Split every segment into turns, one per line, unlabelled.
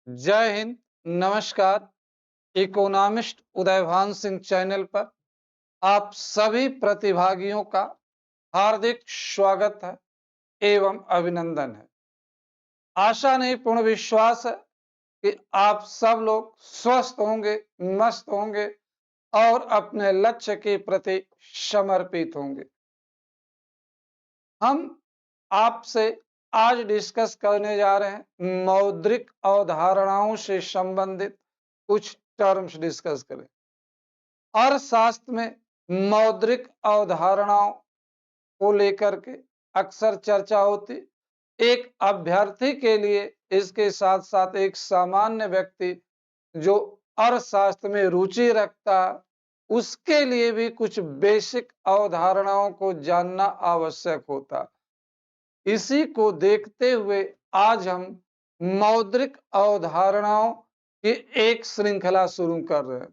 जय हिंद, नमस्कार। Economist Udaybhan Singh channel पर आप सभी प्रतिभागियों का हार्दिक स्वागत है एवं अभिनंदन है। आशा नहीं पूर्ण विश्वास है कि आप सब लोग स्वस्थ होंगे, मस्त होंगे और अपने लक्ष्य के प्रति समर्पित होंगे। हम आपसे आज डिस्कस करने जा रहे हैं मौद्रिक अवधारणाओं से संबंधित कुछ टर्म्स डिस्कस करें। अर्थशास्त्र में मौद्रिक अवधारणाओं को लेकर के अक्सर चर्चा होती। एक अभ्यर्थी के लिए इसके साथ साथ एक सामान्य व्यक्ति जो अर्थशास्त्र में रुचि रखता है, उसके लिए भी कुछ बेसिक अवधारणाओं को जानना आवश्यक होता। इसी को देखते हुए आज हम मौद्रिक अवधारणाओं की एक श्रृंखला शुरू कर रहे हैं।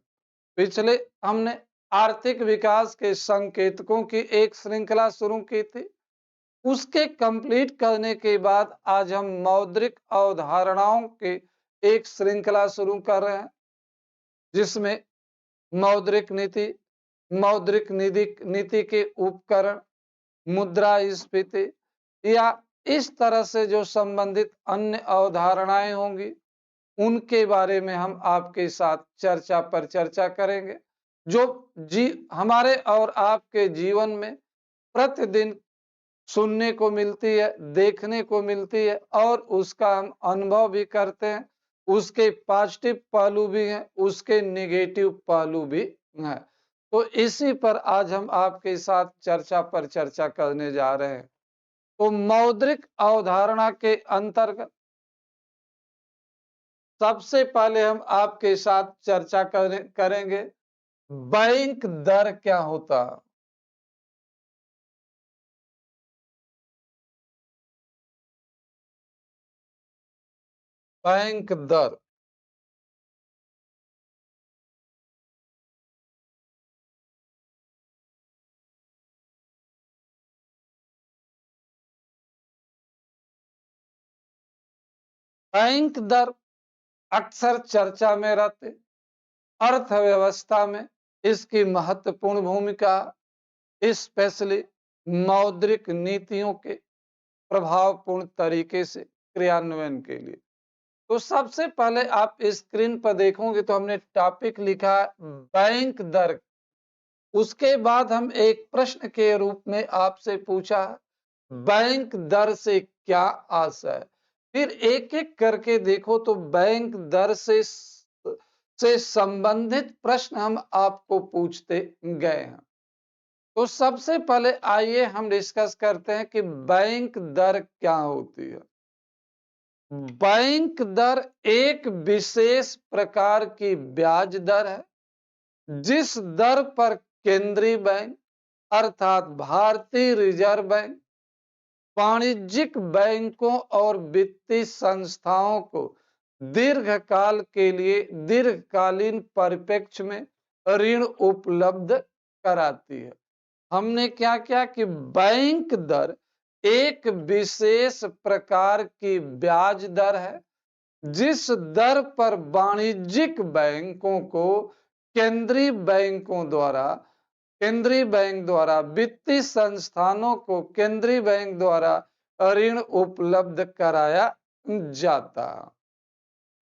पिछले हमने आर्थिक विकास के संकेतकों की एक श्रृंखला शुरू की थी। उसके कंप्लीट करने के बाद आज हम मौद्रिक अवधारणाओं की एक श्रृंखला शुरू कर रहे हैं, जिसमें मौद्रिक नीति, मौद्रिक नीति के उपकरण, मुद्रास्फीति या इस तरह से जो संबंधित अन्य अवधारणाएं होंगी, उनके बारे में हम आपके साथ चर्चा पर चर्चा करेंगे, जो हमारे और आपके जीवन में प्रतिदिन सुनने को मिलती है, देखने को मिलती है और उसका हम अनुभव भी करते हैं। उसके पॉजिटिव पहलू भी हैं, उसके नेगेटिव पहलू भी हैं। तो इसी पर आज हम आपके साथ चर्चा पर चर्चा करने जा रहे हैं। तो मौद्रिक अवधारणा के अंतर्गत सबसे पहले हम आपके साथ चर्चा करेंगे बैंक दर क्या होता है। बैंक दर, बैंक दर अक्सर चर्चा में रहते। अर्थव्यवस्था में इसकी महत्वपूर्ण भूमिका, स्पेशली मौद्रिक नीतियों के प्रभावपूर्ण तरीके से क्रियान्वयन के लिए। तो सबसे पहले आप स्क्रीन पर देखोगे तो हमने टॉपिक लिखा है बैंक दर। उसके बाद हम एक प्रश्न के रूप में आपसे पूछा बैंक दर से क्या आशय है। फिर एक एक करके देखो तो बैंक दर से संबंधित प्रश्न हम आपको पूछते गए हैं। तो सबसे पहले आइए हम डिस्कस करते हैं कि बैंक दर क्या होती है। बैंक दर एक विशेष प्रकार की ब्याज दर है, जिस दर पर केंद्रीय बैंक अर्थात भारतीय रिजर्व बैंक वाणिज्यिक बैंकों और वित्तीय संस्थाओं को दीर्घकाल के लिए दीर्घकालीन परिप्रेक्ष्य में ऋण उपलब्ध कराती है। हमने क्या किया कि बैंक दर एक विशेष प्रकार की ब्याज दर है, जिस दर पर वाणिज्यिक बैंकों को केंद्रीय बैंक द्वारा वित्तीय संस्थानों को केंद्रीय बैंक द्वारा ऋण उपलब्ध कराया जाता।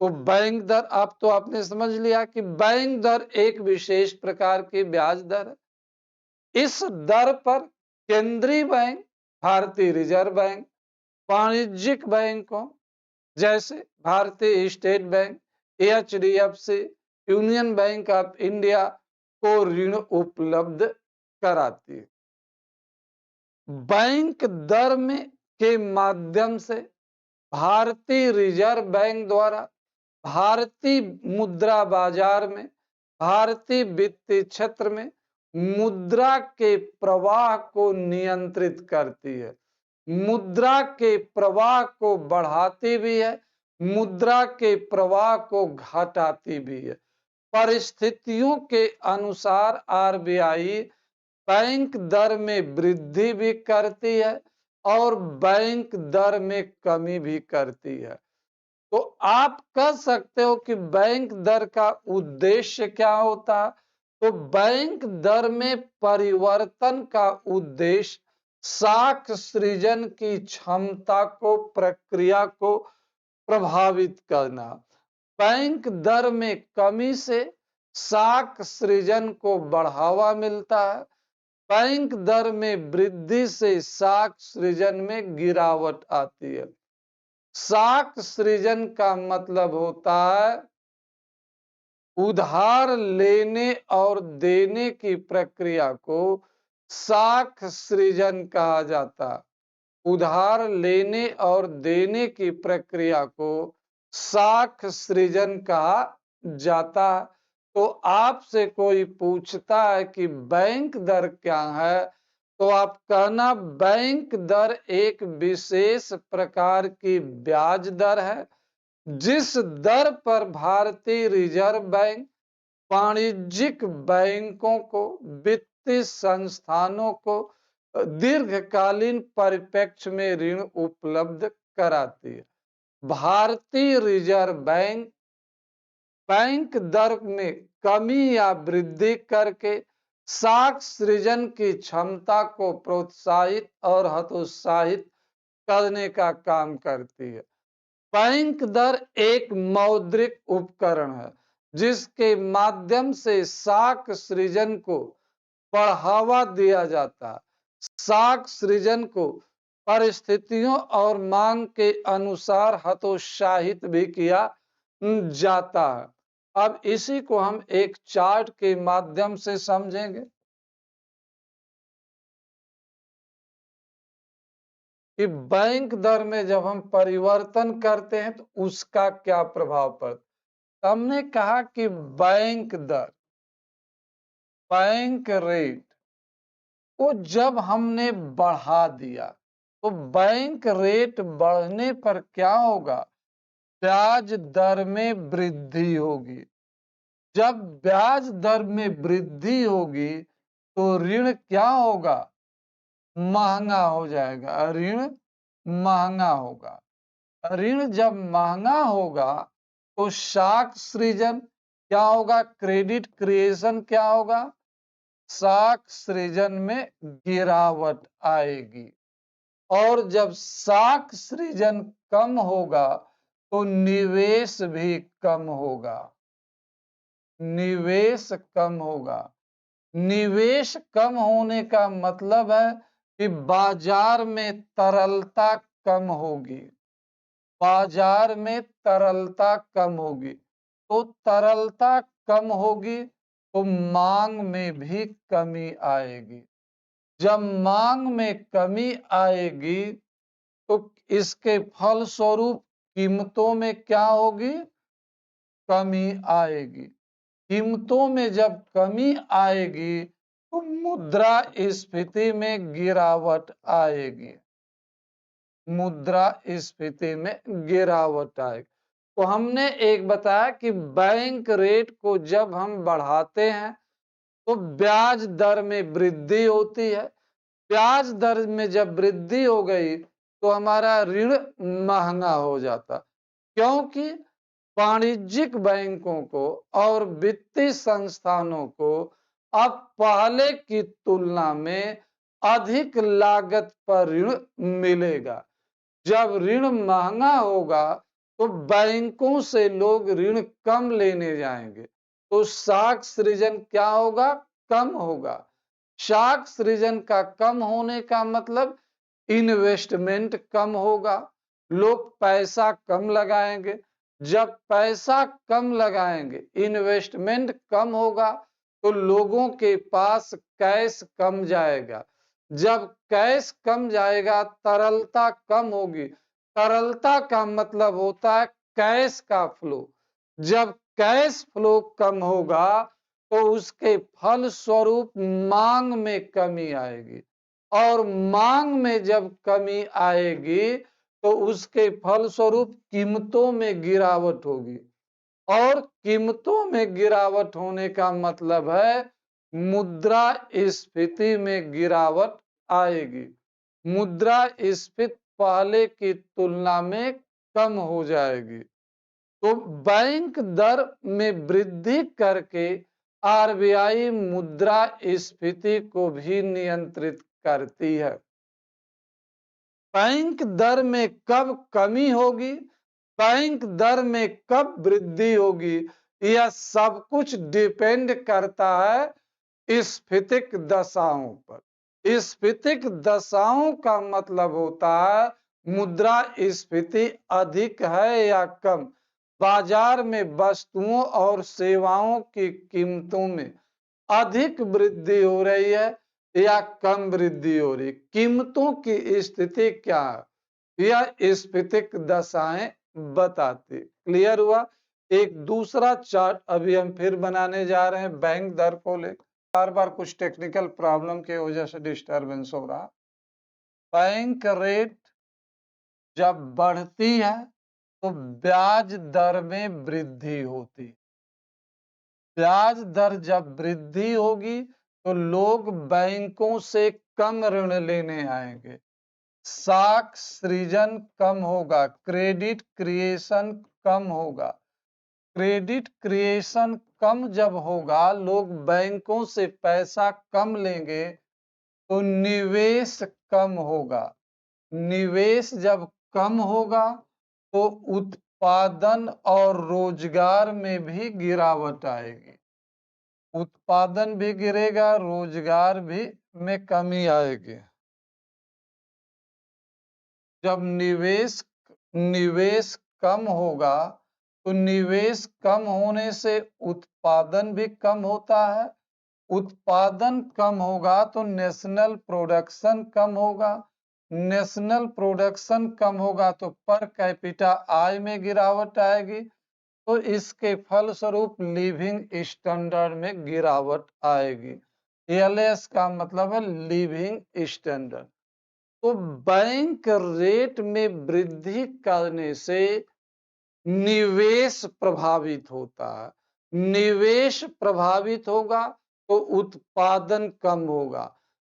तो बैंक दर आप तो आपने समझ लिया कि बैंक दर एक विशेष प्रकार की ब्याज दर है। इस दर पर केंद्रीय बैंक, भारतीय रिजर्व बैंक, वाणिज्यिक बैंकों जैसे भारतीय state bank, HDFC, union bank of India को ऋण उपलब्ध कराती है। बैंक दर में के माध्यम से भारतीय रिजर्व बैंक द्वारा भारतीय मुद्रा बाजार में, भारतीय वित्तीय क्षेत्र में मुद्रा के प्रवाह को नियंत्रित करती है, मुद्रा के प्रवाह को बढ़ाती भी है, मुद्रा के प्रवाह को घटाती भी है। परिस्थितियों के अनुसार आरबीआई बैंक दर में वृद्धि भी करती है और बैंक दर में कमी भी करती है। तो आप कह सकते हो कि बैंक दर का उद्देश्य क्या होता है? तो बैंक दर में परिवर्तन का उद्देश्य साख सृजन की क्षमता को, प्रक्रिया को प्रभावित करना। बैंक दर में कमी से साख सृजन को बढ़ावा मिलता है। बैंक दर में वृद्धि से साख सृजन में गिरावट आती है। साख सृजन का मतलब होता है उधार लेने और देने की प्रक्रिया को साख सृजन कहा जाता। उधार लेने और देने की प्रक्रिया को साख सृजन कहा जाता। तो आपसे कोई पूछता है कि बैंक दर क्या है, तो आप कहना बैंक दर एक विशेष प्रकार की ब्याज दर है जिस दर पर भारतीय रिजर्व बैंक वाणिज्यिक बैंकों को, वित्तीय संस्थानों को दीर्घकालीन परिप्रेक्ष्य में ऋण उपलब्ध कराती है। भारतीय रिजर्व बैंक बैंक दर में कमी या वृद्धि करके साख सृजन की क्षमता को प्रोत्साहित और हतोत्साहित करने का काम करती है। बैंक दर एक मौद्रिक उपकरण है जिसके माध्यम से साख सृजन को बढ़ावा दिया जाता है। साख सृजन को परिस्थितियों और मांग के अनुसार हतोत्साहित भी किया जाता है। अब इसी को हम एक चार्ट के माध्यम से समझेंगे कि बैंक दर में जब हम परिवर्तन करते हैं तो उसका क्या प्रभाव पड़ता है। हमने कहा कि बैंक दर, बैंक रेट को जब हमने बढ़ा दिया तो बैंक रेट बढ़ने पर क्या होगा? ब्याज दर में वृद्धि होगी। जब ब्याज दर में वृद्धि होगी तो ऋण क्या होगा? महंगा हो जाएगा। ऋण महंगा होगा। ऋण जब महंगा होगा तो साख सृजन क्या होगा? क्रेडिट क्रिएशन क्या होगा? साख सृजन में गिरावट आएगी। और जब साख सृजन कम होगा तो निवेश भी कम होगा। निवेश कम होगा। निवेश कम होने का मतलब है कि बाजार में तरलता कम होगी। बाजार में तरलता कम होगी। तो तरलता कम होगी तो मांग में भी कमी आएगी। जब मांग में कमी आएगी तो इसके फलस्वरूप कीमतों में क्या होगी? कमी आएगी। कीमतों में जब कमी आएगी तो मुद्रास्फीति में गिरावट आएगी। मुद्रास्फीति में गिरावट आएगी। तो हमने एक बताया कि बैंक रेट को जब हम बढ़ाते हैं तो ब्याज दर में वृद्धि होती है। ब्याज दर में जब वृद्धि हो गई तो हमारा ऋण महंगा हो जाता, क्योंकि वाणिज्यिक बैंकों को और वित्तीय संस्थानों को अब पहले की तुलना में अधिक लागत पर ऋण मिलेगा। जब ऋण महंगा होगा तो बैंकों से लोग ऋण कम लेने जाएंगे तो साख सृजन क्या होगा? कम होगा। साख सृजन का कम होने का मतलब इन्वेस्टमेंट कम होगा। लोग पैसा कम लगाएंगे। जब पैसा कम लगाएंगे, इन्वेस्टमेंट कम होगा तो लोगों के पास कैश कम जाएगा। जब कैश कम जाएगा, तरलता कम होगी। तरलता का मतलब होता है कैश का फ्लो। जब कैश फ्लो कम होगा तो उसके फलस्वरूप मांग में कमी आएगी। और मांग में जब कमी आएगी तो उसके फलस्वरूप कीमतों में गिरावट होगी। और कीमतों में गिरावट होने का मतलब है मुद्रास्फीति में गिरावट आएगी। मुद्रास्फीति पहले की तुलना में कम हो जाएगी। तो बैंक दर में वृद्धि करके आरबीआई मुद्रास्फीति को भी नियंत्रित करती है। बैंक दर में कब कमी होगी, बैंक दर में कब वृद्धि होगी, यह सब कुछ डिपेंड करता है स्फीतिक दशाओं पर। स्फीतिक दशाओं का मतलब होता है मुद्रास्फीति अधिक है या कम, बाजार में वस्तुओं और सेवाओं की कीमतों में अधिक वृद्धि हो रही है या कम वृद्धि हो रही, कीमतों की स्थिति क्या है, यह स्फीतिक दशाएं बताती। क्लियर हुआ। एक दूसरा चार्ट अभी हम फिर बनाने जा रहे हैं बैंक दर को लेकर। बार बार कुछ टेक्निकल प्रॉब्लम की वजह से डिस्टरबेंस हो रहा। बैंक रेट जब बढ़ती है तो ब्याज दर में वृद्धि होती। ब्याज दर जब वृद्धि होगी तो लोग बैंकों से कम ऋण लेने आएंगे, साख सृजन कम होगा, क्रेडिट क्रिएशन कम होगा। क्रेडिट क्रिएशन कम जब होगा, लोग बैंकों से पैसा कम लेंगे तो निवेश कम होगा। निवेश जब कम होगा तो उत्पादन और रोजगार में भी गिरावट आएगी। उत्पादन भी गिरेगा, रोजगार भी में कमी आएगी। जब निवेश कम होगा तो निवेश कम होने से उत्पादन भी कम होता है। उत्पादन कम होगा तो नेशनल प्रोडक्शन कम होगा। नेशनल प्रोडक्शन कम होगा तो पर कैपिटा आय में गिरावट आएगी, तो इसके फलस्वरूप लिविंग स्टैंडर्ड में गिरावट आएगी। एलएस का मतलब है लिविंग स्टैंडर्ड। तो बैंक रेट में वृद्धि करने से निवेश प्रभावित होता है। निवेश प्रभावित होगा तो उत्पादन कम होगा।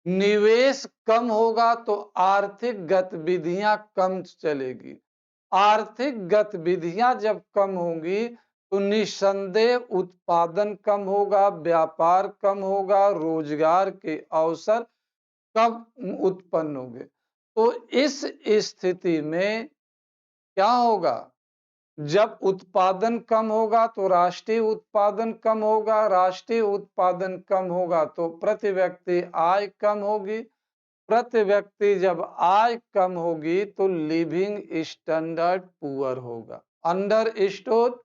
निवेश कम होगा तो आर्थिक गतिविधियां कम चलेगी। आर्थिक गतिविधियां जब कम होंगी तो निसंदेह उत्पादन कम होगा, व्यापार कम होगा, रोजगार के अवसर कम उत्पन्न होंगे। तो इस स्थिति में क्या होगा, जब उत्पादन कम होगा तो राष्ट्रीय उत्पादन कम होगा, राष्ट्रीय उत्पादन कम होगा तो प्रति व्यक्ति आय कम होगी, प्रति व्यक्ति जब आय कम होगी तो लिविंग स्टैंडर्ड पुअर होगा। अंडरस्टूड।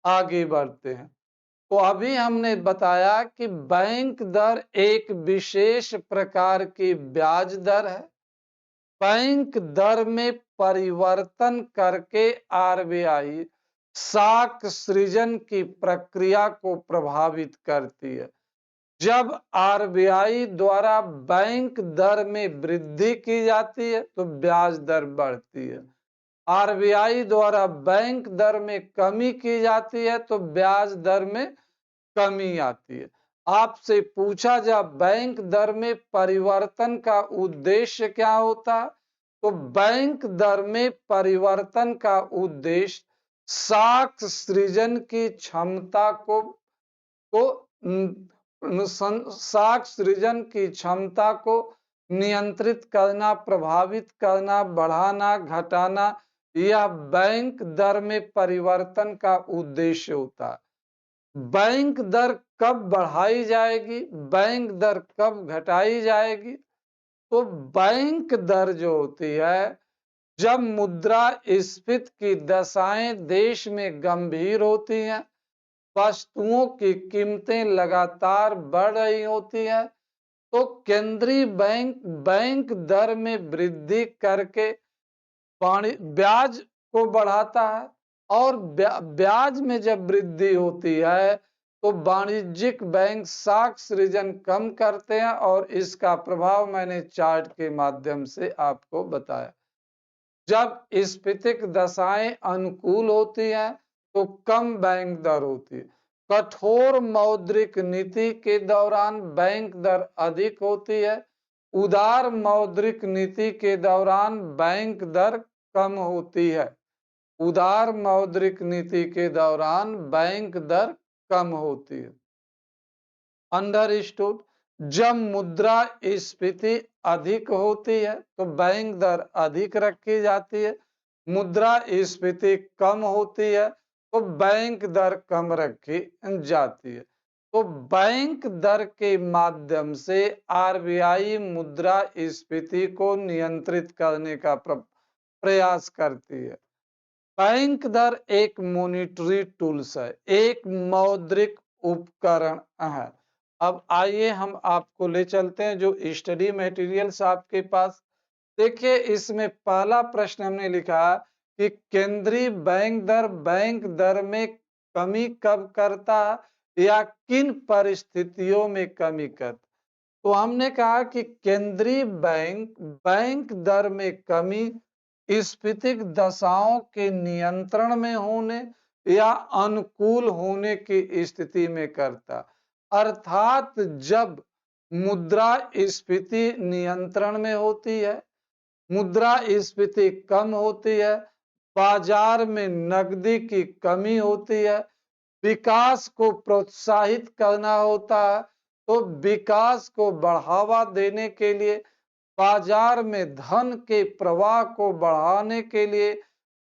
आगे बढ़ते हैं। तो अभी हमने बताया कि बैंक दर एक विशेष प्रकार की ब्याज दर है। बैंक दर में परिवर्तन करके आरबीआई साख सृजन की प्रक्रिया को प्रभावित करती है। जब आरबीआई द्वारा बैंक दर में वृद्धि की जाती है तो ब्याज दर बढ़ती है। आरबीआई द्वारा बैंक दर में कमी की जाती है तो ब्याज दर में कमी आती है। आपसे पूछा जा बैंक दर में परिवर्तन का उद्देश्य क्या होता, तो बैंक दर में परिवर्तन का उद्देश्य साख सृजन की क्षमता को साख सृजन की क्षमता को नियंत्रित करना, प्रभावित करना, बढ़ाना, घटाना, यह बैंक दर में परिवर्तन का उद्देश्य होता है। बैंक दर कब बढ़ाई जाएगी, बैंक दर कब घटाई जाएगी, तो बैंक दर जो होती है, जब मुद्रास्फीति की दशाएं देश में गंभीर होती हैं, वस्तुओं की कीमतें लगातार बढ़ रही होती है, तो केंद्रीय बैंक बैंक दर में वृद्धि करके ब्याज को बढ़ाता है। और ब्याज में जब वृद्धि होती है तो वाणिज्यिक बैंक साख सृजन कम करते हैं, और इसका प्रभाव मैंने चार्ट के माध्यम से आपको बताया। जब स्फीतिक दशाएं अनुकूल होती हैं तो कम बैंक दर होती है। कठोर मौद्रिक नीति के दौरान बैंक दर अधिक होती है। उदार मौद्रिक नीति के दौरान बैंक दर कम होती है। उदार मौद्रिक नीति के दौरान बैंक दर कम होती है। अंडरस्टूड। जब मुद्रास्फीति अधिक होती है तो बैंक दर अधिक रखी जाती है, मुद्रास्फीति कम होती है तो बैंक दर कम रखी जाती है। तो बैंक दर के माध्यम से आरबीआई मुद्रास्फीति को नियंत्रित करने का प्रयास करती है। बैंक दर एक मॉनिटरी टूल्स है, एक मौद्रिक उपकरण है। अब आइए हम आपको ले चलते हैं जो स्टडी मटेरियल्स आपके पास। देखिए इसमें पहला प्रश्न हमने लिखा कि केंद्रीय बैंक दर में कमी कब करता या किन परिस्थितियों में कमी करता। तो हमने कहा कि केंद्रीय बैंक दर में कमी स्फीतिक दशाओं के नियंत्रण में होने या अनुकूल होने की स्थिति में करता। अर्थात जब मुद्रास्फीति नियंत्रण में होती है, मुद्रास्फीति कम होती है, बाजार में नकदी की कमी होती है, विकास को प्रोत्साहित करना होता है, तो विकास को बढ़ावा देने के लिए, बाजार में धन के प्रवाह को बढ़ाने के लिए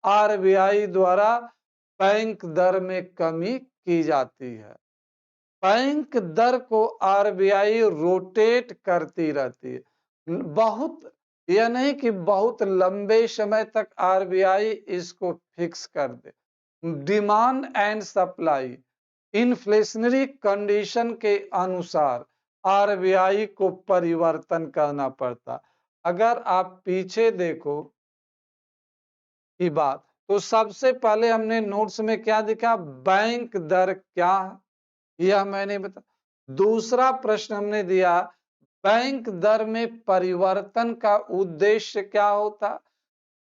आरबीआई द्वारा बैंक दर में कमी की जाती है। बैंक दर को आरबीआई रोटेट करती रहती है। बहुत यह नहीं कि बहुत लंबे समय तक आरबीआई इसको फिक्स कर दे। Demand and supply, inflationary condition के अनुसार आरबीआई को परिवर्तन करना पड़ता। अगर आप पीछे देखो की बात, तो सबसे पहले हमने नोट्स में क्या दिखा, बैंक दर क्या है यह मैंने बता। दूसरा प्रश्न हमने दिया बैंक दर में परिवर्तन का उद्देश्य क्या होता।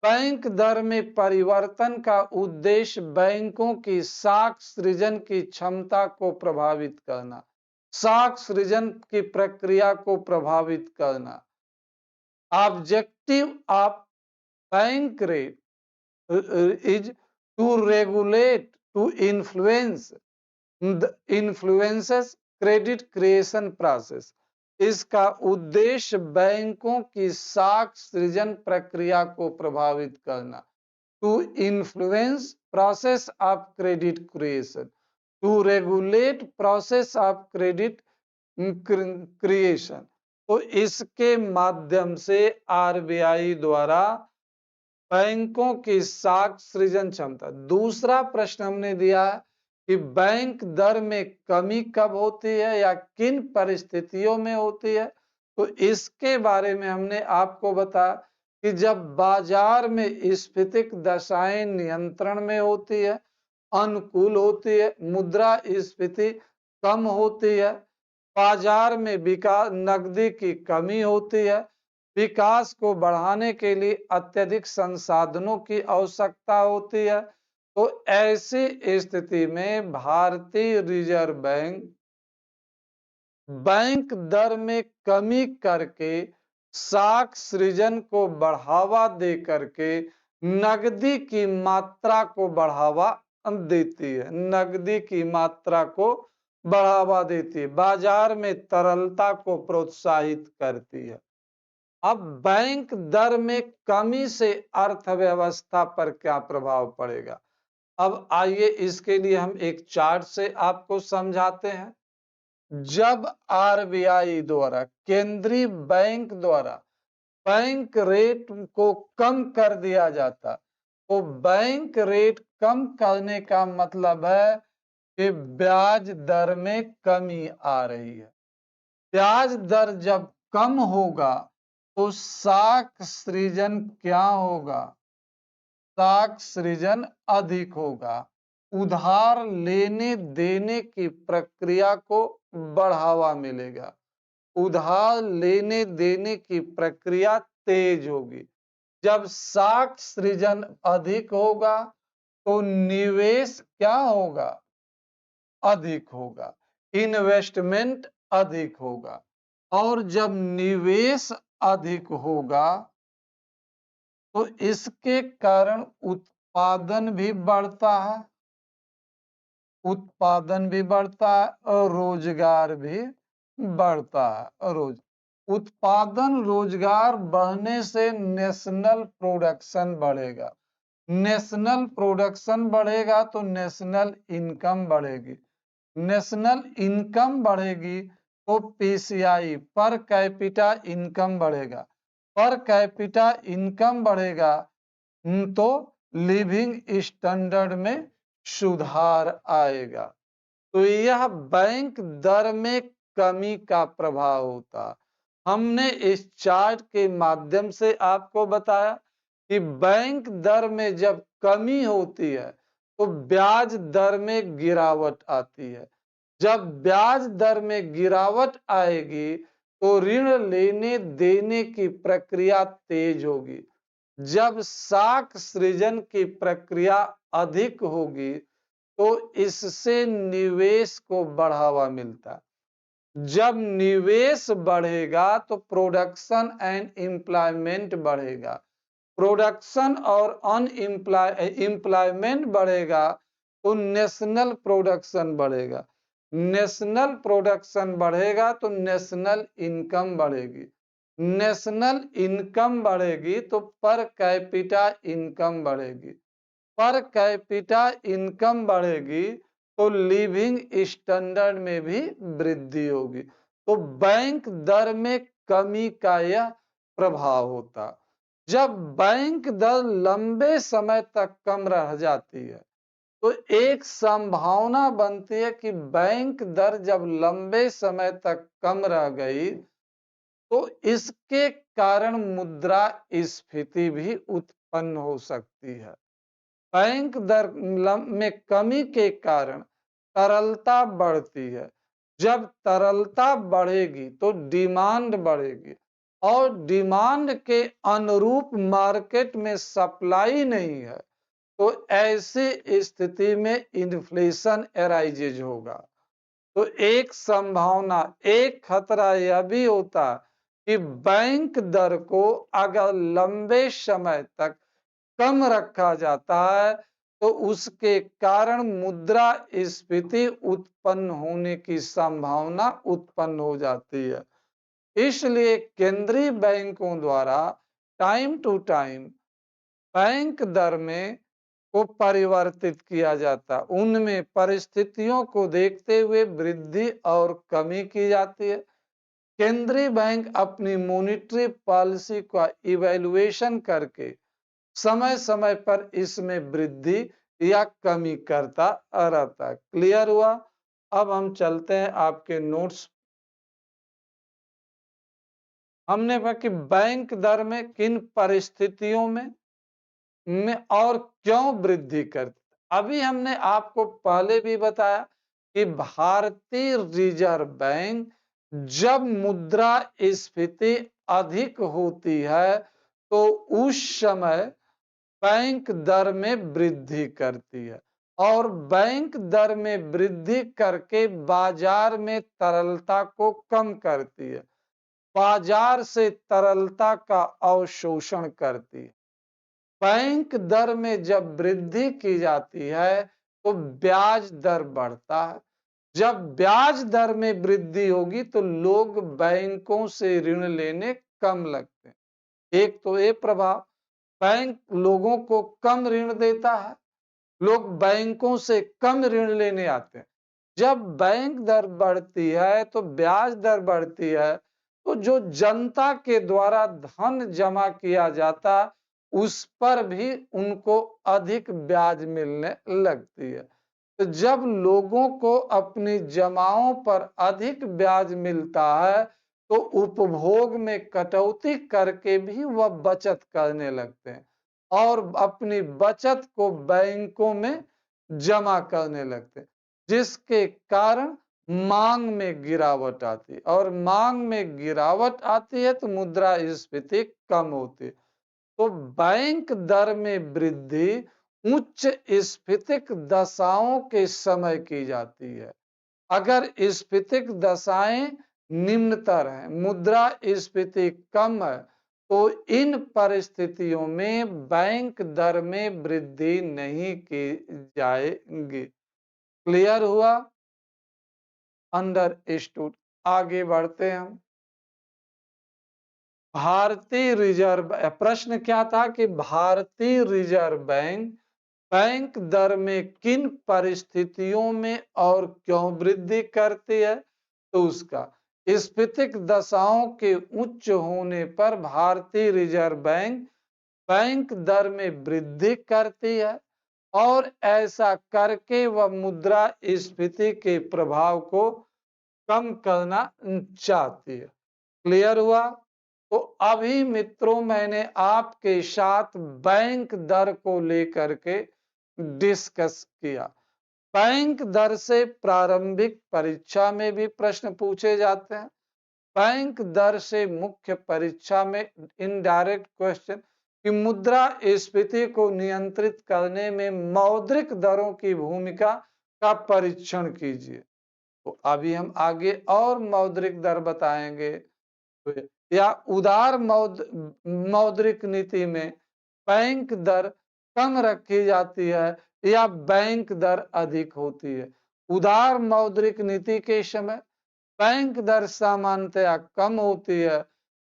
बैंक दर में परिवर्तन का उद्देश्य बैंकों की साख सृजन की क्षमता को प्रभावित करना, साख सृजन की प्रक्रिया को प्रभावित करना। Objective of bank rate is to regulate, to influences credit creation process। इसका उद्देश्य बैंकों की साख सृजन प्रक्रिया को प्रभावित करना। To influence process of credit creation, to regulate process of credit creation. तो इसके माध्यम से आरबीआई द्वारा बैंकों की साख सृजन क्षमता। दूसरा प्रश्न हमने दिया कि बैंक दर में कमी कब होती है या किन परिस्थितियों में होती है। तो इसके बारे में हमने आपको बताया कि जब बाजार में स्फीतिक दशाएं नियंत्रण में होती है, अनुकूल होती है, मुद्रास्फीति कम होती है, बाजार में विकास नकदी की कमी होती है, विकास को बढ़ाने के लिए अत्यधिक संसाधनों की आवश्यकता होती है। तो ऐसी स्थिति में भारतीय रिजर्व बैंक दर में कमी करके साख सृजन को बढ़ावा दे करके नकदी की मात्रा को बढ़ावा देती है, नकदी की मात्रा को बढ़ावा देती है, बाजार में तरलता को प्रोत्साहित करती है। अब बैंक दर में कमी से अर्थव्यवस्था पर क्या प्रभाव पड़ेगा। अब आइए इसके लिए हम एक चार्ट से आपको समझाते हैं। जब आरबीआई द्वारा, केंद्रीय बैंक द्वारा बैंक रेट को कम कर दिया जाता, तो बैंक रेट कम करने का मतलब है कि ब्याज दर में कमी आ रही है। ब्याज दर जब कम होगा तो साख सृजन क्या होगा, साख सृजन अधिक होगा, उधार लेने देने की प्रक्रिया को बढ़ावा मिलेगा, उधार लेने देने की प्रक्रिया तेज होगी। जब साख सृजन अधिक होगा तो निवेश क्या होगा, अधिक होगा, इन्वेस्टमेंट अधिक होगा, और जब निवेश अधिक होगा तो इसके कारण उत्पादन भी बढ़ता है, उत्पादन भी बढ़ता है और रोजगार भी बढ़ता है। उत्पादन रोजगार बढ़ने से नेशनल प्रोडक्शन बढ़ेगा, नेशनल प्रोडक्शन बढ़ेगा तो नेशनल इनकम बढ़ेगी, नेशनल इनकम बढ़ेगी तो पीसीआई पर कैपिटा इनकम बढ़ेगा, पर कैपिटा इनकम बढ़ेगा तो लिविंग स्टैंडर्ड में सुधार आएगा। तो यह बैंक दर में कमी का प्रभाव होता। हमने इस चार्ट के माध्यम से आपको बताया कि बैंक दर में जब कमी होती है तो ब्याज दर में गिरावट आती है। जब ब्याज दर में गिरावट आएगी तो ऋण लेने देने की प्रक्रिया तेज होगी। जब साख सृजन की प्रक्रिया अधिक होगी तो इससे निवेश को बढ़ावा मिलता है। जब निवेश बढ़ेगा तो प्रोडक्शन एंड एम्प्लॉयमेंट बढ़ेगा, प्रोडक्शन और एम्प्लॉयमेंट बढ़ेगा तो नेशनल प्रोडक्शन बढ़ेगा, नेशनल प्रोडक्शन बढ़ेगा तो नेशनल इनकम बढ़ेगी, नेशनल इनकम बढ़ेगी तो पर कैपिटा इनकम बढ़ेगी, पर कैपिटा इनकम बढ़ेगी तो लिविंग स्टैंडर्ड में भी वृद्धि होगी। तो बैंक दर में कमी का यह प्रभाव होता। जब बैंक दर लंबे समय तक कम रह जाती है तो एक संभावना बनती है कि बैंक दर जब लंबे समय तक कम रह गई तो इसके कारण मुद्रा स्फीति भी उत्पन्न हो सकती है। बैंक दर में कमी के कारण तरलता बढ़ती है। जब तरलता बढ़ेगी तो डिमांड बढ़ेगी और डिमांड के अनुरूप मार्केट में सप्लाई नहीं है तो ऐसी स्थिति में इन्फ्लेशन एराइजेज होगा। तो एक संभावना, एक खतरा यह भी होता कि बैंक दर को अगर लंबे समय तक कम रखा जाता है तो उसके कारण मुद्रा स्फीति उत्पन्न होने की संभावना उत्पन्न हो जाती है। इसलिए केंद्रीय बैंकों द्वारा टाइम टू टाइम बैंक दर में को परिवर्तित किया जाता, उनमें परिस्थितियों को देखते हुए वृद्धि और कमी की जाती है। केंद्रीय बैंक अपनी मॉनेटरी पॉलिसी का इवैल्यूएशन करके समय समय पर इसमें वृद्धि या कमी करता रहता है। क्लियर हुआ? अब हम चलते हैं आपके नोट्स। हमने कहा कि बैंक दर में किन परिस्थितियों में और क्यों वृद्धि करती। अभी हमने आपको पहले भी बताया कि भारतीय रिजर्व बैंक जब मुद्रा स्फीति अधिक होती है तो उस समय बैंक दर में वृद्धि करती है और बैंक दर में वृद्धि करके बाजार में तरलता को कम करती है, बाजार से तरलता का अवशोषण करती है। बैंक दर में जब वृद्धि की जाती है तो ब्याज दर बढ़ता है। जब ब्याज दर में वृद्धि होगी तो लोग बैंकों से ऋण लेने कम लगते हैं। एक तो ये प्रभाव, बैंक लोगों को कम ऋण देता है, लोग बैंकों से कम ऋण लेने आते हैं। जब बैंक दर बढ़ती है तो ब्याज दर बढ़ती है तो जो जनता के द्वारा धन जमा किया जाता उस पर भी उनको अधिक ब्याज मिलने लगती है। तो जब लोगों को अपनी जमाओं पर अधिक ब्याज मिलता है तो उपभोग में कटौती करके भी वह बचत करने लगते हैं और अपनी बचत को बैंकों में जमा करने लगते हैं, जिसके कारण मांग में गिरावट आती है और मांग में गिरावट आती है तो मुद्रा स्फीति कम होती है। तो बैंक दर में वृद्धि उच्च स्फीतिक दशाओं के समय की जाती है। अगर स्फीतिक दशाएं निम्नतर है, मुद्रा स्फीति कम है तो इन परिस्थितियों में बैंक दर में वृद्धि नहीं की जाएगी। क्लियर हुआ? अंडरस्टूड। आगे बढ़ते हैं हम। भारतीय रिजर्व प्रश्न क्या था कि भारतीय रिजर्व बैंक बैंक दर में किन परिस्थितियों में और क्यों वृद्धि करती है? तो उसका स्फीतिक दशाओं के उच्च होने पर भारतीय रिजर्व बैंक बैंक दर में वृद्धि करती है और ऐसा करके वह मुद्रास्फीति के प्रभाव को कम करना चाहती है। क्लियर हुआ? तो अभी मित्रों मैंने आपके साथ बैंक दर को लेकर के डिस्कस किया। बैंक दर से प्रारंभिक परीक्षा में भी प्रश्न पूछे जाते हैं। बैंक दर से मुख्य परीक्षा में इनडायरेक्ट क्वेश्चन कि मुद्रास्फीति को नियंत्रित करने में मौद्रिक दरों की भूमिका का परीक्षण कीजिए। तो अभी हम आगे और मौद्रिक दर बताएंगे। या उदार मौद्रिक नीति में बैंक दर कम रखी जाती है या बैंक दर अधिक होती है। उदार मौद्रिक नीति के समय बैंक दर सामान्यतया कम होती है।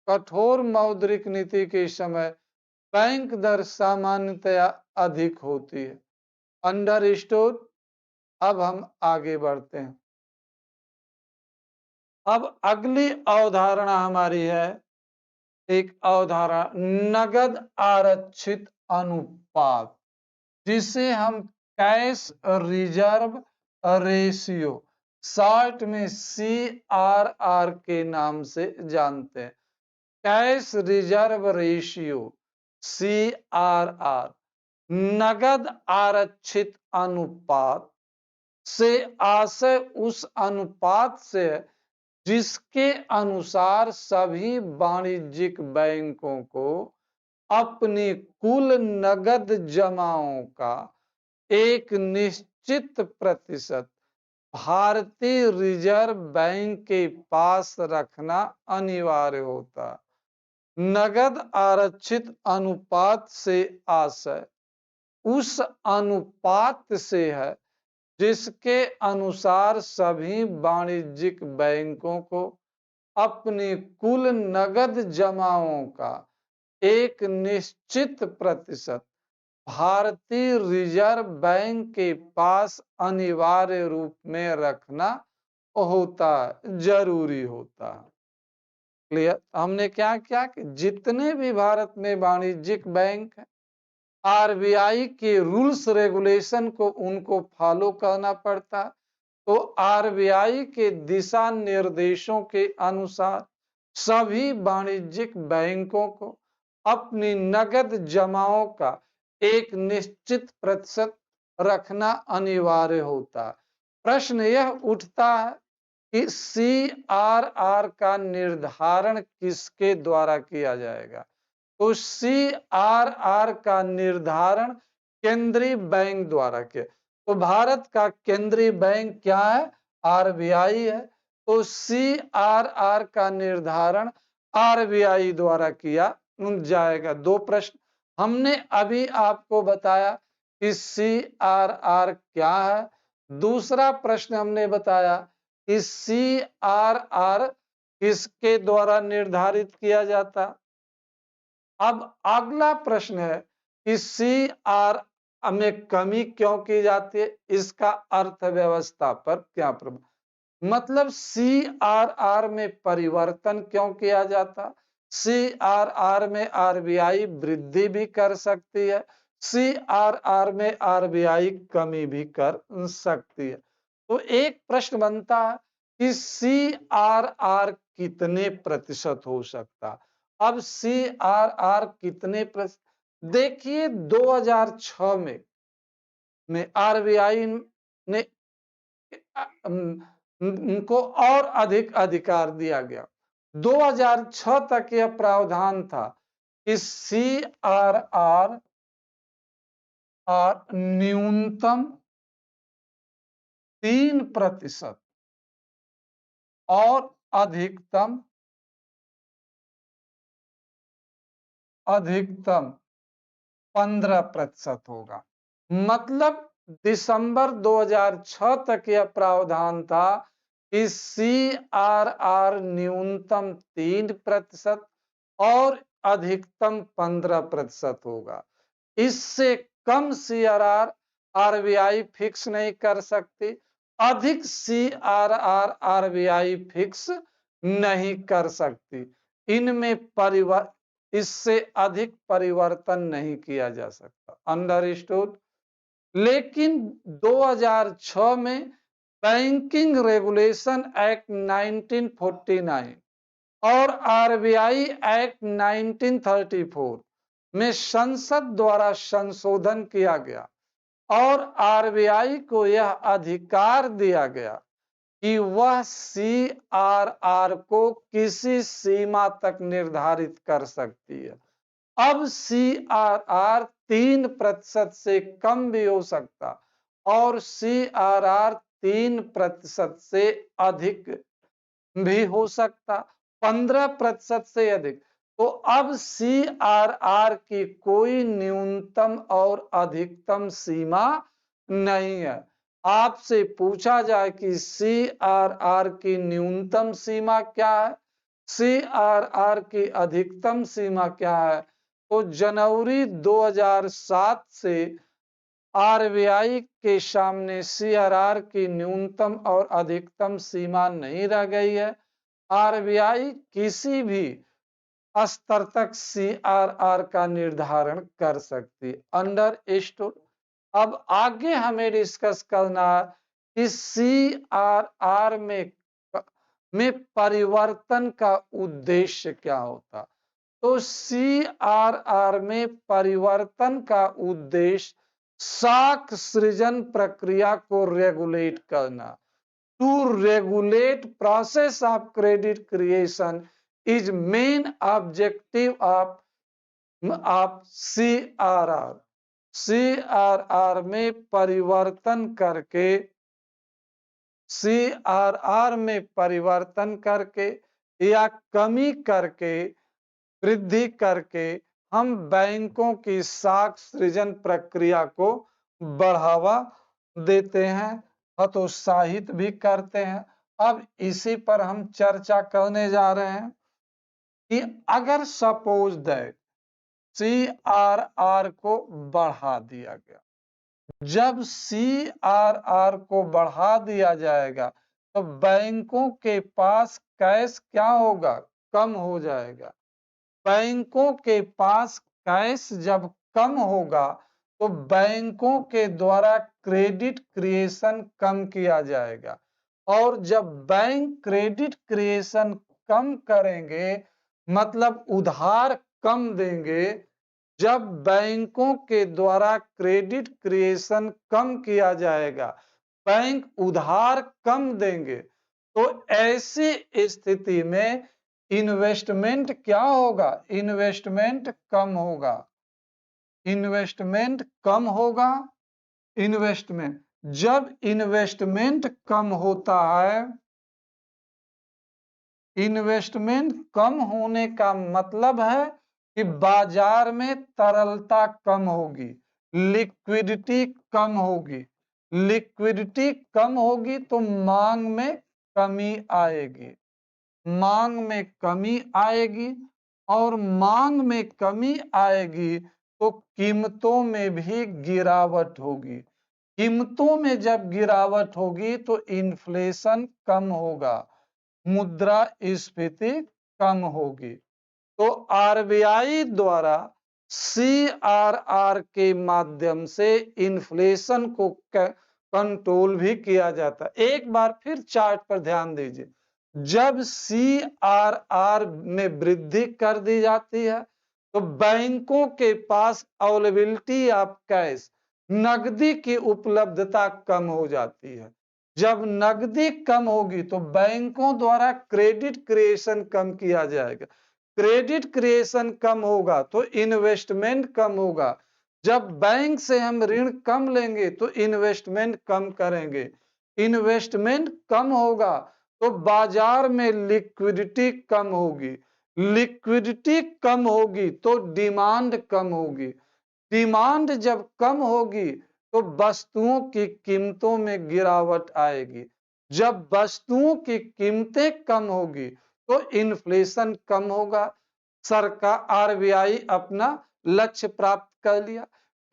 कठोर मौद्रिक नीति के समय बैंक दर सामान्यतया अधिक होती है। अंडरस्टूड? अब हम आगे बढ़ते हैं। अब अगली अवधारणा हमारी है एक अवधारणा नगद आरक्षित अनुपात, जिसे हम कैश रिजर्व रेशियो शॉर्ट में CRR के नाम से जानते हैं। कैश रिजर्व रेशियो CRR नगद आरक्षित अनुपात से आशय उस अनुपात से जिसके अनुसार सभी वाणिज्यिक बैंकों को अपनी कुल नगद जमाओं का एक निश्चित प्रतिशत भारतीय रिजर्व बैंक के पास रखना अनिवार्य होता। नगद आरक्षित अनुपात से आशय उस अनुपात से है जिसके अनुसार सभी वाणिज्यिक बैंकों को अपनी कुल नगद जमाओं का एक निश्चित प्रतिशत भारतीय रिजर्व बैंक के पास अनिवार्य रूप में रखना होता है, जरूरी होता है। क्लियर? हमने क्या किया कि जितने भी भारत में वाणिज्यिक बैंक है RBI के रूल्स रेगुलेशन को उनको फॉलो करना पड़ता है। तो RBI के दिशा निर्देशों के अनुसार सभी वाणिज्यिक बैंकों को अपनी नगद जमाओं का एक निश्चित प्रतिशत रखना अनिवार्य होता है। प्रश्न यह उठता है कि CRR का निर्धारण किसके द्वारा किया जाएगा? तो CRR का निर्धारण केंद्रीय बैंक द्वारा किया। तो भारत का केंद्रीय बैंक क्या है? RBI है। तो CRR का निर्धारण RBI द्वारा किया जाएगा। दो प्रश्न हमने अभी आपको बताया कि CRR क्या है। दूसरा प्रश्न हमने बताया कि CRR किसके द्वारा निर्धारित किया जाता। अब अगला प्रश्न है कि CRR में कमी क्यों की जाती है, इसका अर्थव्यवस्था पर क्या प्रभाव, मतलब CRR में परिवर्तन क्यों किया जाता। CRR में RBI वृद्धि भी कर सकती है, CRR में RBI कमी भी कर सकती है। तो एक प्रश्न बनता है कि CRR कितने प्रतिशत हो सकता। अब CRR कितने प्रतिशत, देखिए 2006 में RBI ने उनको और अधिक अधिकार दिया गया। 2006 तक यह प्रावधान था कि CRR न्यूनतम 3% और अधिकतम अधिकतम 15% होगा। मतलब दिसंबर 2006 तक यह प्रावधान था कि CRR न्यूनतम 3% और अधिकतम 15% होगा। इससे कम CRR RBI फिक्स नहीं कर सकती, अधिक CRR RBI फिक्स नहीं कर सकती। इनमें इससे अधिक परिवर्तन नहीं किया जा सकता। अंडरस्टूड। लेकिन 2006 में बैंकिंग रेगुलेशन एक्ट 1949 और RBI एक्ट 1934 में संसद द्वारा संशोधन किया गया और RBI को यह अधिकार दिया गया कि वह CRR को किसी सीमा तक निर्धारित कर सकती है। अब CRR 3% से कम भी हो सकता और CRR 3% से अधिक भी हो सकता, 15% से अधिक। तो अब CRR की कोई न्यूनतम और अधिकतम सीमा नहीं है। आपसे पूछा जाए कि CRR की न्यूनतम सीमा क्या है, CRR की अधिकतम सीमा क्या है, तो जनवरी 2007 से RBI के सामने CRR की न्यूनतम और अधिकतम सीमा नहीं रह गई है। RBI किसी भी स्तर तक CRR का निर्धारण कर सकती है। अंडरस्टूड। अब आगे हमें डिस्कस करना है कि CRR में परिवर्तन का उद्देश्य क्या होता। तो CRR में परिवर्तन का उद्देश्य साख सृजन प्रक्रिया को रेगुलेट करना। To regulate process of credit creation is main objective of CRR। CRR में परिवर्तन करके, CRR में परिवर्तन करके या कमी करके, वृद्धि करके हम बैंकों की साख सृजन प्रक्रिया को बढ़ावा देते हैं, हतोत्साहित भी करते हैं। अब इसी पर हम चर्चा करने जा रहे हैं कि अगर सपोज दैट CRR को बढ़ा दिया गया, जब CRR को बढ़ा दिया जाएगा तो बैंकों के पास कैश क्या होगा, कम हो जाएगा। बैंकों के पास कैश जब कम होगा तो बैंकों के द्वारा क्रेडिट क्रिएशन कम किया जाएगा और जब बैंक क्रेडिट क्रिएशन कम करेंगे मतलब उधार कम देंगे, जब बैंकों के द्वारा क्रेडिट क्रिएशन कम किया जाएगा, बैंक उधार कम देंगे, तो ऐसी स्थिति में इन्वेस्टमेंट क्या होगा, इन्वेस्टमेंट कम होगा। इन्वेस्टमेंट कम होगा। इन्वेस्टमेंट, जब इन्वेस्टमेंट कम होता है, इन्वेस्टमेंट कम होने का मतलब है कि बाजार में तरलता कम होगी, लिक्विडिटी कम होगी। लिक्विडिटी कम होगी तो मांग में कमी आएगी, मांग में कमी आएगी और मांग में कमी आएगी तो कीमतों में भी गिरावट होगी। कीमतों में जब गिरावट होगी तो इन्फ्लेशन कम होगा, मुद्रास्फीति कम होगी। तो RBI द्वारा CRR के माध्यम से इन्फ्लेशन को कंट्रोल भी किया जाता है। एक बार फिर चार्ट पर ध्यान दीजिए, जब CRR में वृद्धि कर दी जाती है तो बैंकों के पास अवेलेबिलिटी ऑफ कैश, नकदी की उपलब्धता कम हो जाती है। जब नकदी कम होगी तो बैंकों द्वारा क्रेडिट क्रिएशन कम किया जाएगा। क्रेडिट क्रिएशन कम होगा तो इन्वेस्टमेंट कम होगा। जब बैंक से हम ऋण कम लेंगे तो इन्वेस्टमेंट कम करेंगे। इन्वेस्टमेंट कम होगा तो बाजार में लिक्विडिटी कम होगी। लिक्विडिटी कम होगी तो डिमांड कम होगी, डिमांड जब कम होगी तो वस्तुओं की कीमतों में गिरावट आएगी, जब वस्तुओं की कीमतें कम होगी तो इन्फ्लेशन कम होगा। सरकार आरबीआई अपना लक्ष्य प्राप्त कर लिया।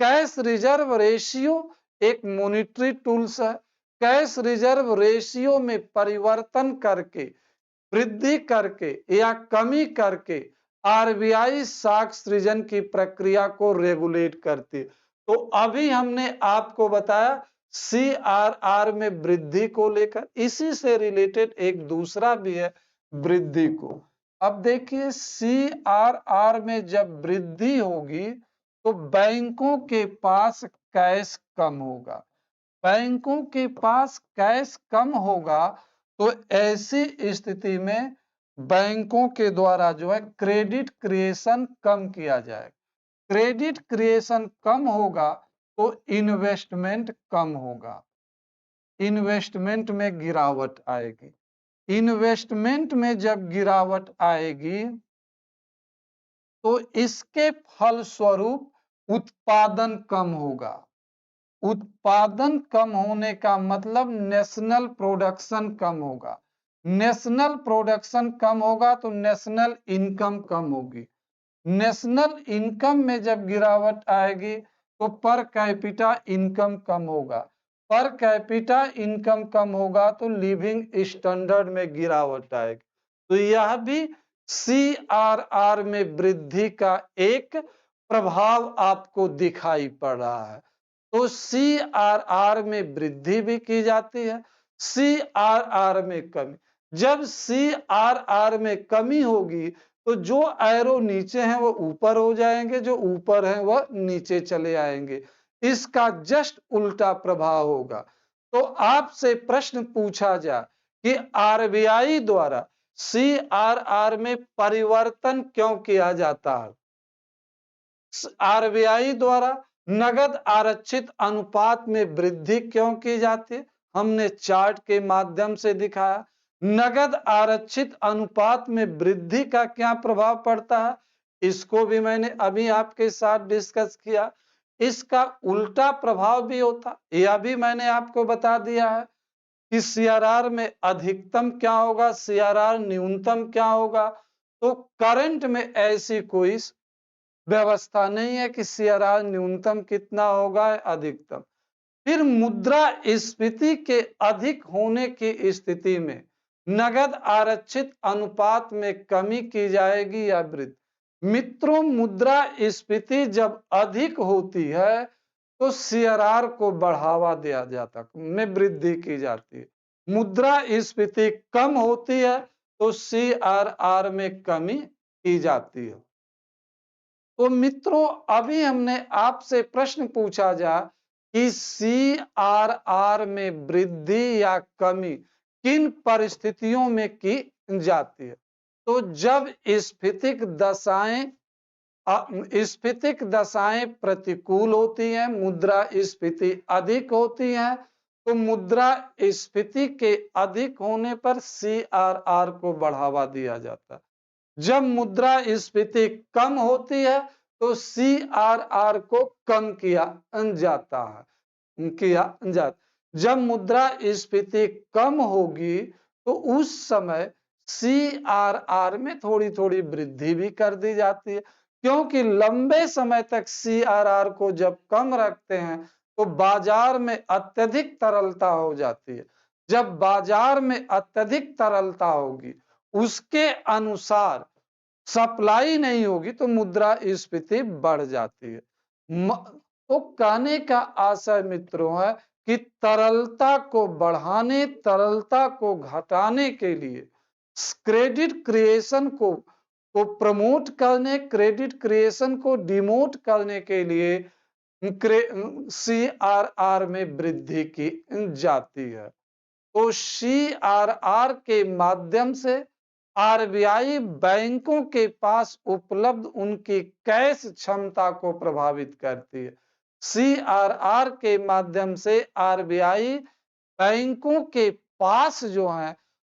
कैश रिजर्व रेशियो एक मॉनिटरी टूल्स है। कैश रिजर्व रेशियो में परिवर्तन करके, वृद्धि करके या कमी करके आरबीआई साख सृजन की प्रक्रिया को रेगुलेट करती है। तो अभी हमने आपको बताया सीआरआर में वृद्धि को लेकर, इसी से रिलेटेड एक दूसरा भी है वृद्धि को। अब देखिए सीआरआर में जब वृद्धि होगी तो बैंकों के पास कैश कम होगा, बैंकों के पास कैश कम होगा तो ऐसी स्थिति में बैंकों के द्वारा जो है क्रेडिट क्रिएशन कम किया जाए, क्रेडिट क्रिएशन कम होगा तो इन्वेस्टमेंट कम होगा, इन्वेस्टमेंट में गिरावट आएगी, इन्वेस्टमेंट में जब गिरावट आएगी तो इसके फलस्वरूप उत्पादन कम होगा, उत्पादन कम होने का मतलब नेशनल प्रोडक्शन कम होगा, नेशनल प्रोडक्शन कम होगा तो नेशनल इनकम कम होगी, नेशनल इनकम में जब गिरावट आएगी तो पर कैपिटा इनकम कम होगा, पर कैपिटा इनकम कम होगा तो लिविंग स्टैंडर्ड में गिरावट आएगी। तो यह भी सीआरआर में वृद्धि का एक प्रभाव आपको दिखाई पड़ रहा है। तो सीआरआर में वृद्धि भी की जाती है, सीआरआर में कमी। जब सीआरआर में कमी होगी तो जो एरो नीचे हैं वो ऊपर हो जाएंगे, जो ऊपर हैं वह नीचे चले आएंगे, इसका जस्ट उल्टा प्रभाव होगा। तो आपसे प्रश्न पूछा जाए कि आरबीआई द्वारा सीआरआर में परिवर्तन क्यों किया जाता है, आरबीआई द्वारा नगद आरक्षित अनुपात में वृद्धि क्यों की जाती है, हमने चार्ट के माध्यम से दिखाया। नगद आरक्षित अनुपात में वृद्धि का क्या प्रभाव पड़ता है, इसको भी मैंने अभी आपके साथ डिस्कस किया। इसका उल्टा प्रभाव भी होता, यह भी मैंने आपको बता दिया है कि सीआरआर में अधिकतम क्या होगा, सीआरआर न्यूनतम क्या होगा। तो करंट में ऐसी कोई व्यवस्था नहीं है कि सीआरआर न्यूनतम कितना होगा अधिकतम। फिर मुद्रास्फीति के अधिक होने की स्थिति में नगद आरक्षित अनुपात में कमी की जाएगी या वृद्धि। मित्रों, मुद्रास्फीति जब अधिक होती है तो सीआरआर को बढ़ावा दिया जाता में वृद्धि की जाती है, मुद्रास्फीति कम होती है तो सीआरआर में कमी की जाती है। तो मित्रों, अभी हमने आपसे प्रश्न पूछा जा कि सीआरआर में वृद्धि या कमी किन परिस्थितियों में की जाती है। तो जब स्फीतिक दशाएं प्रतिकूल होती हैं, मुद्रास्फीति अधिक होती है, तो मुद्रास्फीति के अधिक होने पर सीआरआर को बढ़ावा दिया जाता है। जब मुद्रास्फीति कम होती है तो सीआरआर को कम किया जाता है, जब मुद्रास्फीति कम होगी तो उस समय सीआरआर में थोड़ी थोड़ी वृद्धि भी कर दी जाती है, क्योंकि लंबे समय तक सीआरआर को जब कम रखते हैं तो बाजार में अत्यधिक तरलता हो जाती है। जब बाजार में अत्यधिक तरलता होगी, उसके अनुसार सप्लाई नहीं होगी तो मुद्रास्फीति बढ़ जाती है। तो कहने का आशय मित्रों है कि तरलता को बढ़ाने, तरलता को घटाने के लिए क्रेडिट क्रिएशन को प्रमोट करने, क्रेडिट क्रिएशन को डिमोट करने के लिए सीआरआर में वृद्धि की जाती है। तो सीआरआर के माध्यम से आरबीआई बैंकों के पास उपलब्ध उनकी कैश क्षमता को प्रभावित करती है। सीआरआर के माध्यम से आरबीआई बैंकों के पास जो है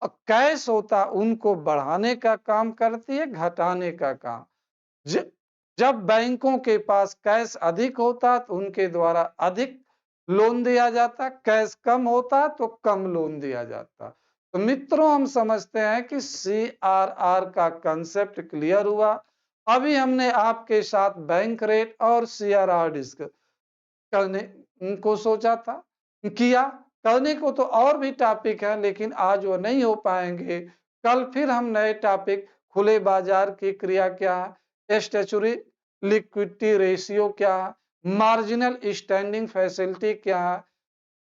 कैश होता उनको बढ़ाने का काम करती है, घटाने का काम। ज जब बैंकों के पास कैश अधिक होता तो उनके द्वारा अधिक लोन दिया जाता, कैश कम होता तो कम लोन दिया जाता। तो मित्रों, हम समझते हैं कि सीआरआर का कंसेप्ट क्लियर हुआ। अभी हमने आपके साथ बैंक रेट और सीआरआर डिस्कस करने को सोचा था, किया। करने को तो और भी टॉपिक है, लेकिन आज वो नहीं हो पाएंगे। कल फिर हम नए टॉपिक, खुले बाजार की क्रिया क्या है, स्टैचुरी लिक्विडिटी रेशियो क्या है, मार्जिनल स्टैंडिंग फैसिलिटी क्या है,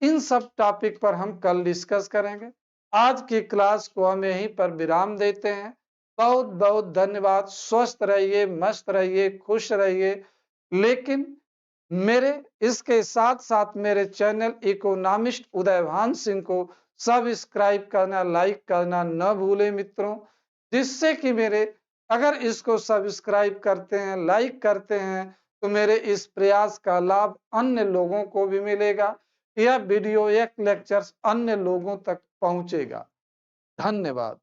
इन सब टॉपिक पर हम कल डिस्कस करेंगे। आज की क्लास को हम यहीं पर विराम देते हैं। बहुत बहुत धन्यवाद। स्वस्थ रहिए, मस्त रहिए, खुश रहिए। लेकिन मेरे इसके साथ-साथ मेरे चैनल इकोनॉमिस्ट उदयभान सिंह को सब्सक्राइब करना, लाइक करना न भूलें मित्रों, जिससे कि मेरे, अगर इसको सब्सक्राइब करते हैं, लाइक करते हैं, तो मेरे इस प्रयास का लाभ अन्य लोगों को भी मिलेगा। यह वीडियो, एक लेक्चर अन्य लोगों तक पहुंचेगा। धन्यवाद।